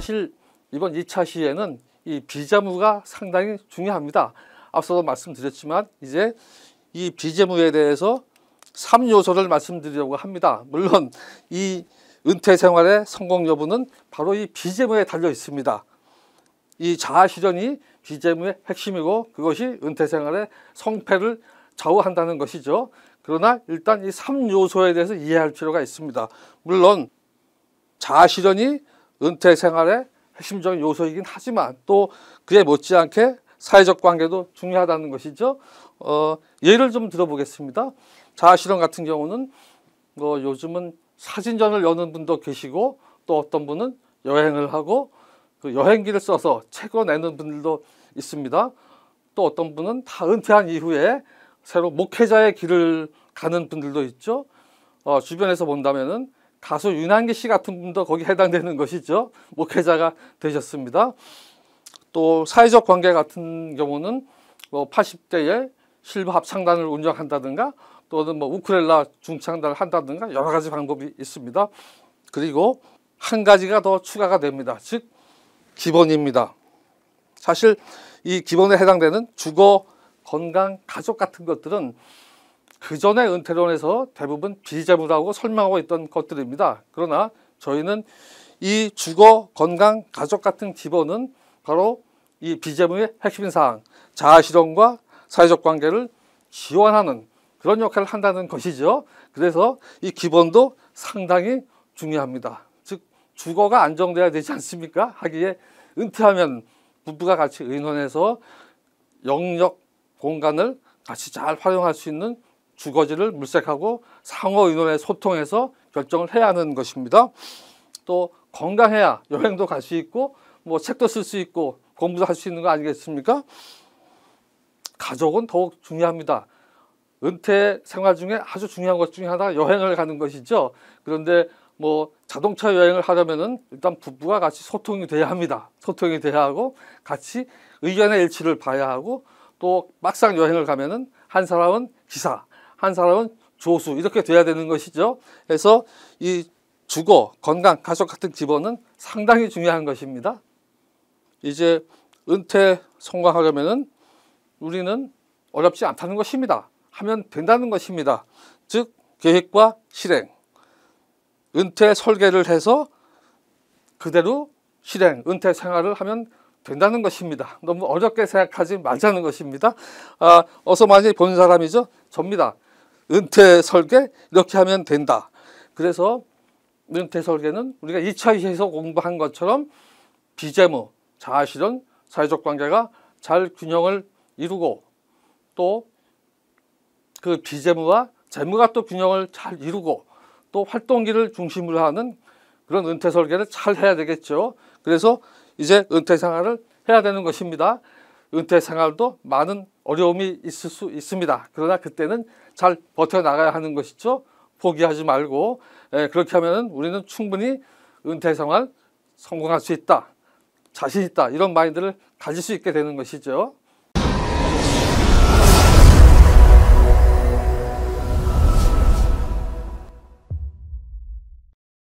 사실 이번 2차 시에는 이 비재무가 상당히 중요합니다. 앞서도 말씀드렸지만 이제 이 비재무에 대해서 3요소를 말씀드리려고 합니다. 물론 이 은퇴 생활의 성공 여부는 바로 이 비재무에 달려 있습니다. 이 자아실현이 비재무의 핵심이고 그것이 은퇴 생활의 성패를 좌우한다는 것이죠. 그러나 일단 이 3요소에 대해서 이해할 필요가 있습니다. 물론 자아실현이 은퇴 생활의 핵심적인 요소이긴 하지만 또 그에 못지않게 사회적 관계도 중요하다는 것이죠. 예를 좀 들어보겠습니다. 자아실현 같은 경우는 요즘은 사진전을 여는 분도 계시고 또 어떤 분은 여행을 하고 그 여행기를 써서 책을 내는 분들도 있습니다. 또 어떤 분은 다 은퇴한 이후에 새로 목회자의 길을 가는 분들도 있죠. 주변에서 본다면은 가수 윤한기 씨 같은 분도 거기에 해당되는 것이죠. 목회자가 되셨습니다. 또 사회적 관계 같은 경우는 80대에 실버 합창단을 운영한다든가 또는 우쿨렐라 중창단을 한다든가 여러 가지 방법이 있습니다. 그리고 한 가지가 더 추가가 됩니다. 즉 기본입니다. 사실 이 기본에 해당되는 주거, 건강, 가족 같은 것들은 그 전에 은퇴론에서 대부분 비재무라고 설명하고 있던 것들입니다. 그러나 저희는 이 주거, 건강, 가족 같은 기본은 바로 이 비재무의 핵심 사항, 자아실현과 사회적 관계를 지원하는 그런 역할을 한다는 것이죠. 그래서 이 기본도 상당히 중요합니다. 즉 주거가 안정돼야 되지 않습니까? 하기에 은퇴하면 부부가 같이 의논해서 영역 공간을 같이 잘 활용할 수 있는 주거지를 물색하고 상호 의논에 소통해서 결정을 해야 하는 것입니다. 또 건강해야 여행도 갈 수 있고 책도 쓸 수 있고 공부도 할 수 있는 거 아니겠습니까? 가족은 더욱 중요합니다. 은퇴 생활 중에 아주 중요한 것 중에 하나가 여행을 가는 것이죠. 그런데 자동차 여행을 하려면은 일단 부부가 같이 소통이 돼야 합니다. 소통이 돼야 하고 같이 의견의 일치를 봐야 하고 또 막상 여행을 가면은 한 사람은 기사, 한 사람은 조수 이렇게 돼야 되는 것이죠. 그래서 이 주거, 건강, 가족 같은 기본은 상당히 중요한 것입니다. 이제 은퇴 성공하려면은 우리는 어렵지 않다는 것입니다. 하면 된다는 것입니다. 즉 계획과 실행, 은퇴 설계를 해서 그대로 실행, 은퇴 생활을 하면 된다는 것입니다. 너무 어렵게 생각하지 말자는 것입니다. 어서 많이 본 사람이죠. 접니다. 은퇴 설계 이렇게 하면 된다. 그래서 은퇴 설계는 우리가 2차 시에서 공부한 것처럼 비재무, 자아실현, 사회적 관계가 잘 균형을 이루고 또 그 비재무와 재무가 또 균형을 잘 이루고 또 활동기를 중심으로 하는 그런 은퇴 설계를 잘 해야 되겠죠. 그래서 이제 은퇴 생활을 해야 되는 것입니다. 은퇴 생활도 많은 어려움이 있을 수 있습니다. 그러나 그때는 잘 버텨나가야 하는 것이죠. 포기하지 말고 그렇게 하면 우리는 충분히 은퇴 생활 성공할 수 있다. 자신 있다. 이런 마인드를 가질 수 있게 되는 것이죠.